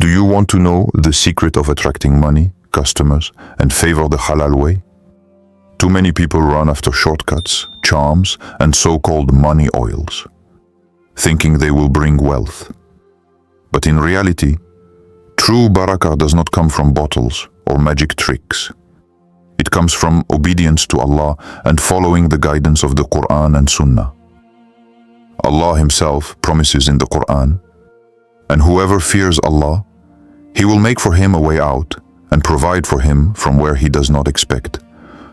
Do you want to know the secret of attracting money, customers, and favor the halal way? Too many people run after shortcuts, charms, and so-called money oils, thinking they will bring wealth. But in reality, true barakah does not come from bottles or magic tricks. It comes from obedience to Allah and following the guidance of the Quran and Sunnah. Allah Himself promises in the Quran, "And whoever fears Allah, He will make for him a way out and provide for him from where he does not expect."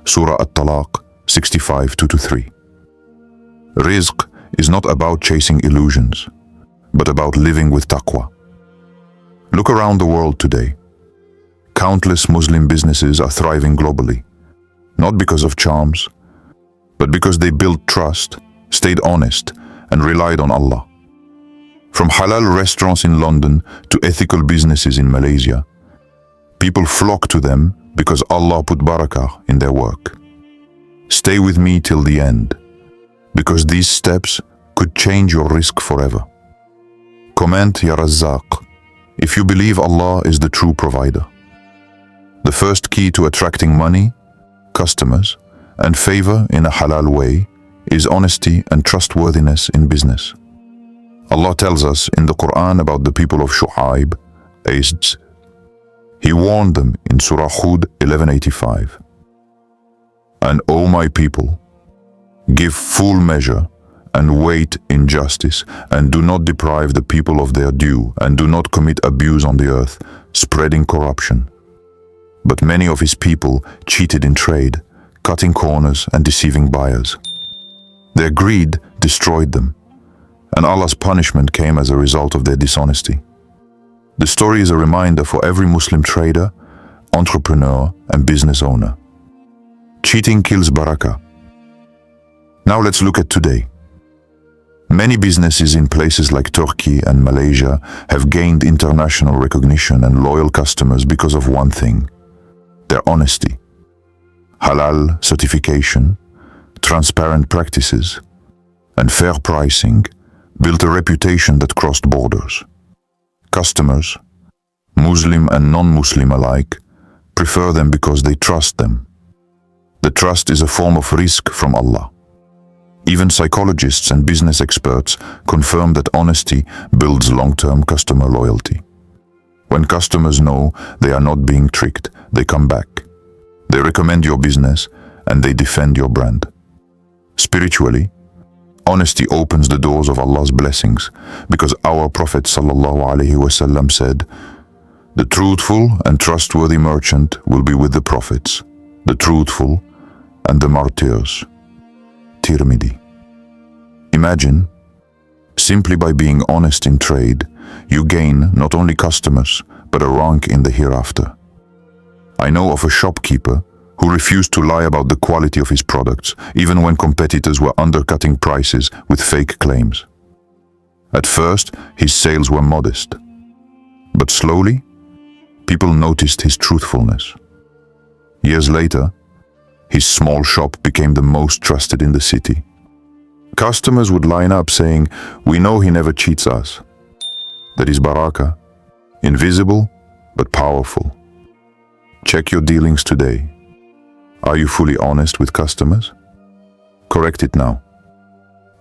Surah At-Talaq 65:2-3. Rizq is not about chasing illusions, but about living with taqwa. Look around the world today. Countless Muslim businesses are thriving globally, not because of charms, but because they built trust, stayed honest, and relied on Allah. From halal restaurants in London to ethical businesses in Malaysia, people flock to them because Allah put barakah in their work. Stay with me till the end, because these steps could change your rizq forever. Comment Ya Razzaq if you believe Allah is the true provider. The first key to attracting money, customers, and favor in a halal way is honesty and trustworthiness in business. Allah tells us in the Quran about the people of Shu'aib, Aids. He warned them in Surah Hud 11:85. "And O my people, give full measure and weight in justice, and do not deprive the people of their due, and do not commit abuse on the earth, spreading corruption." But many of His people cheated in trade, cutting corners and deceiving buyers. Their greed destroyed them, and Allah's punishment came as a result of their dishonesty. The story is a reminder for every Muslim trader, entrepreneur, and business owner. Cheating kills barakah. Now let's look at today. Many businesses in places like Turkey and Malaysia have gained international recognition and loyal customers because of one thing: their honesty. Halal certification, transparent practices, and fair pricing built a reputation that crossed borders. Customers, Muslim and non-Muslim alike, prefer them because they trust them. The trust is a form of rizq from Allah. Even psychologists and business experts confirm that honesty builds long-term customer loyalty. When customers know they are not being tricked, they come back. They recommend your business and they defend your brand. Spiritually, honesty opens the doors of Allah's blessings, because our Prophet ﷺ said, "The truthful and trustworthy merchant will be with the prophets, the truthful and the martyrs." Tirmidhi. Imagine, simply by being honest in trade, you gain not only customers, but a rank in the hereafter. I know of a shopkeeper who refused to lie about the quality of his products, even when competitors were undercutting prices with fake claims. At first, his sales were modest, but slowly, people noticed his truthfulness. Years later, his small shop became the most trusted in the city. Customers would line up saying, "We know he never cheats us." That is barakah, invisible but powerful. Check your dealings today. Are you fully honest with customers? Correct it now.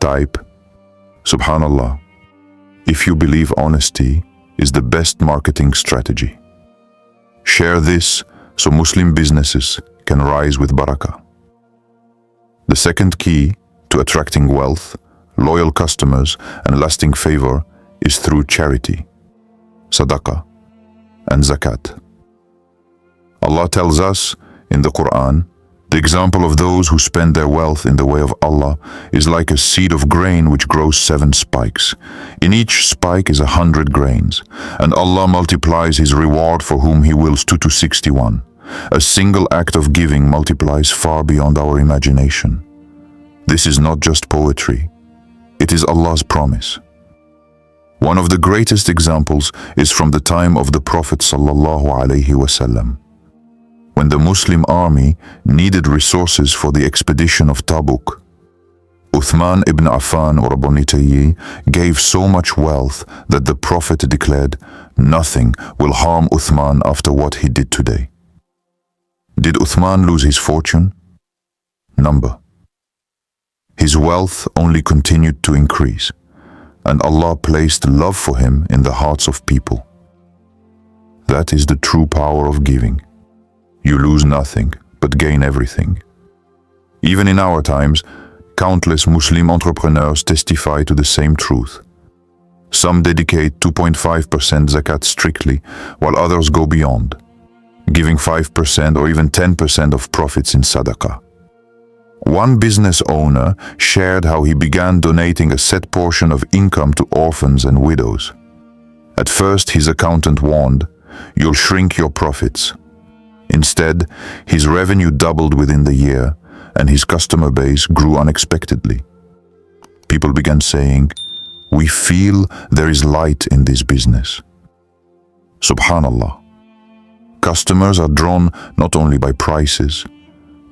Type, "Subhanallah," if you believe honesty is the best marketing strategy. Share this so Muslim businesses can rise with barakah. The second key to attracting wealth, loyal customers, and lasting favor is through charity, sadaqah, and zakat. Allah tells us in the Quran, "The example of those who spend their wealth in the way of Allah is like a seed of grain which grows 7 spikes. In each spike is 100 grains, and Allah multiplies His reward for whom He wills 2 to 61. A single act of giving multiplies far beyond our imagination." This is not just poetry, it is Allah's promise. One of the greatest examples is from the time of the Prophet ﷺ. When the Muslim army needed resources for the expedition of Tabuk, Uthman ibn Affan or Abonitayi gave so much wealth that the Prophet declared, "Nothing will harm Uthman after what he did today." Did Uthman lose his fortune? Number. His wealth only continued to increase, and Allah placed love for him in the hearts of people. That is the true power of giving. You lose nothing, but gain everything. Even in our times, countless Muslim entrepreneurs testify to the same truth. Some dedicate 2.5% zakat strictly, while others go beyond, giving 5% or even 10% of profits in sadaqah. One business owner shared how he began donating a set portion of income to orphans and widows. At first, his accountant warned, "You'll shrink your profits." Instead, his revenue doubled within the year, and his customer base grew unexpectedly. People began saying, "We feel there is light in this business." Subhanallah. Customers are drawn not only by prices,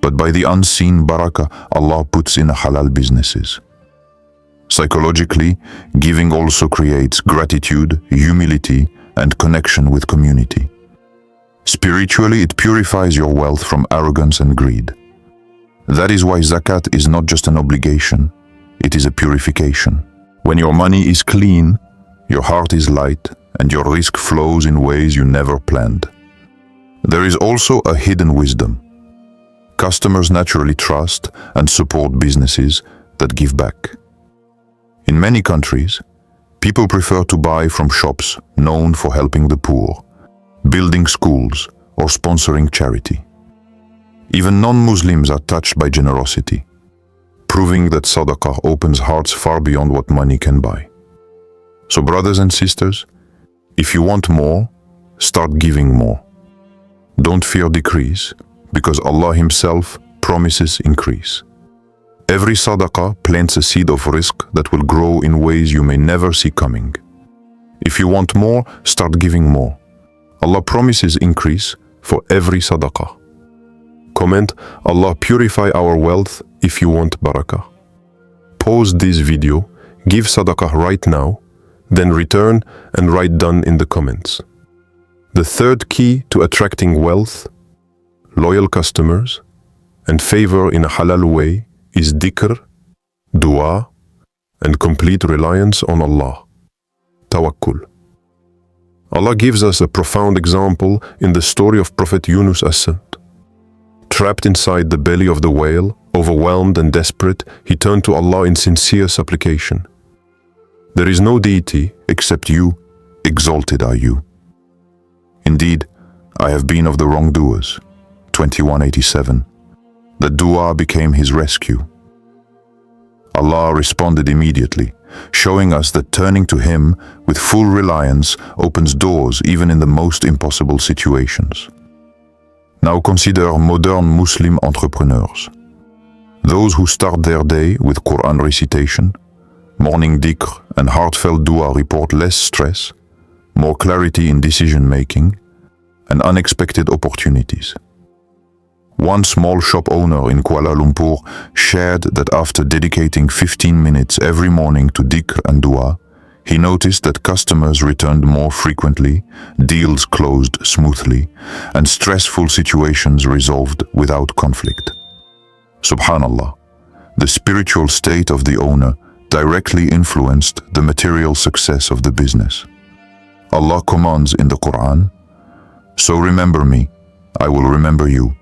but by the unseen barakah Allah puts in halal businesses. Psychologically, giving also creates gratitude, humility, and connection with community. Spiritually, it purifies your wealth from arrogance and greed. That is why zakat is not just an obligation, it is a purification. When your money is clean, your heart is light, and your rizq flows in ways you never planned. There is also a hidden wisdom. Customers naturally trust and support businesses that give back. In many countries, people prefer to buy from shops known for helping the poor, building schools, or sponsoring charity. Even non-Muslims are touched by generosity, proving that sadaqah opens hearts far beyond what money can buy. So brothers and sisters, if you want more, start giving more. Don't fear decrease, because Allah Himself promises increase. Every sadaqah plants a seed of rizq that will grow in ways you may never see coming. If you want more, start giving more. Allah promises increase for every sadaqah. Comment, Allah purify our wealth if you want barakah. Pause this video, give sadaqah right now, then return and write done in the comments. The third key to attracting wealth, loyal customers, and favor in a halal way is dhikr, dua, and complete reliance on Allah, tawakkul. Allah gives us a profound example in the story of Prophet Yunus as-Sabt. Trapped inside the belly of the whale, overwhelmed and desperate, he turned to Allah in sincere supplication. There is no deity except you, exalted are you. Indeed, I have been of the wrongdoers. 2187. The dua became his rescue. Allah responded immediately, showing us that turning to Him with full reliance opens doors even in the most impossible situations. Now consider modern Muslim entrepreneurs. Those who start their day with Quran recitation, morning dhikr and heartfelt dua report less stress, more clarity in decision-making, and unexpected opportunities. One small shop owner in Kuala Lumpur shared that after dedicating 15 minutes every morning to dhikr and dua, he noticed that customers returned more frequently, deals closed smoothly, and stressful situations resolved without conflict. Subhanallah, the spiritual state of the owner directly influenced the material success of the business. Allah commands in the Quran, "So remember me, I will remember you."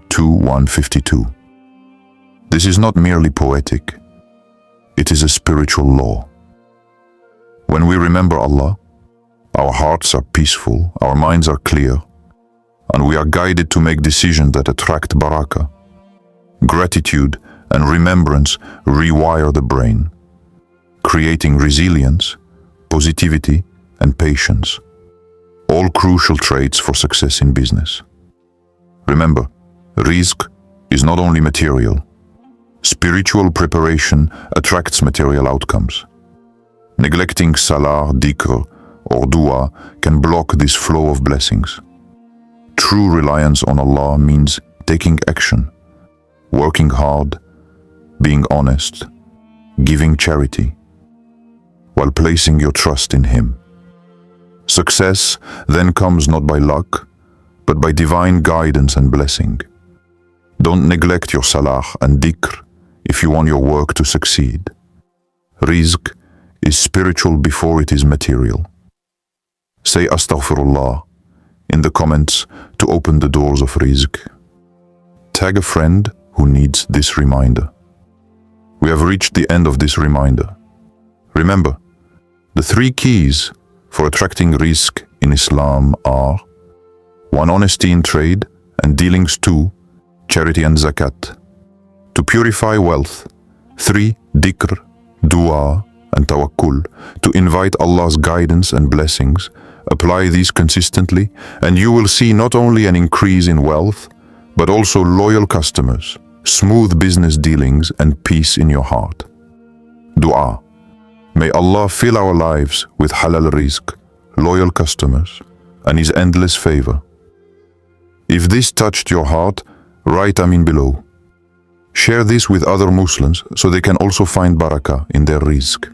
2:152. This is not merely poetic, it is a spiritual law. When we remember Allah, our hearts are peaceful, our minds are clear, and we are guided to make decisions that attract barakah. Gratitude and remembrance rewire the brain, creating resilience, positivity, and patience, all crucial traits for success in business. Remember, rizq is not only material. Spiritual preparation attracts material outcomes. Neglecting salah, dhikr, or dua can block this flow of blessings. True reliance on Allah means taking action, working hard, being honest, giving charity, while placing your trust in Him. Success then comes not by luck, but by divine guidance and blessing. Don't neglect your salah and dhikr if you want your work to succeed. Rizq is spiritual before it is material. Say Astaghfirullah in the comments to open the doors of Rizq. Tag a friend who needs this reminder. We have reached the end of this reminder. Remember, the 3 keys for attracting Rizq in Islam are 1. Honesty in trade and dealings. 2. Charity and zakat. To purify wealth. 3. Dhikr, dua and tawakkul. To invite Allah's guidance and blessings. Apply these consistently and you will see not only an increase in wealth, but also loyal customers, smooth business dealings and peace in your heart. Dua. May Allah fill our lives with halal rizq, loyal customers, and His endless favor. If this touched your heart, write Amin below. Share this with other Muslims so they can also find barakah in their rizq.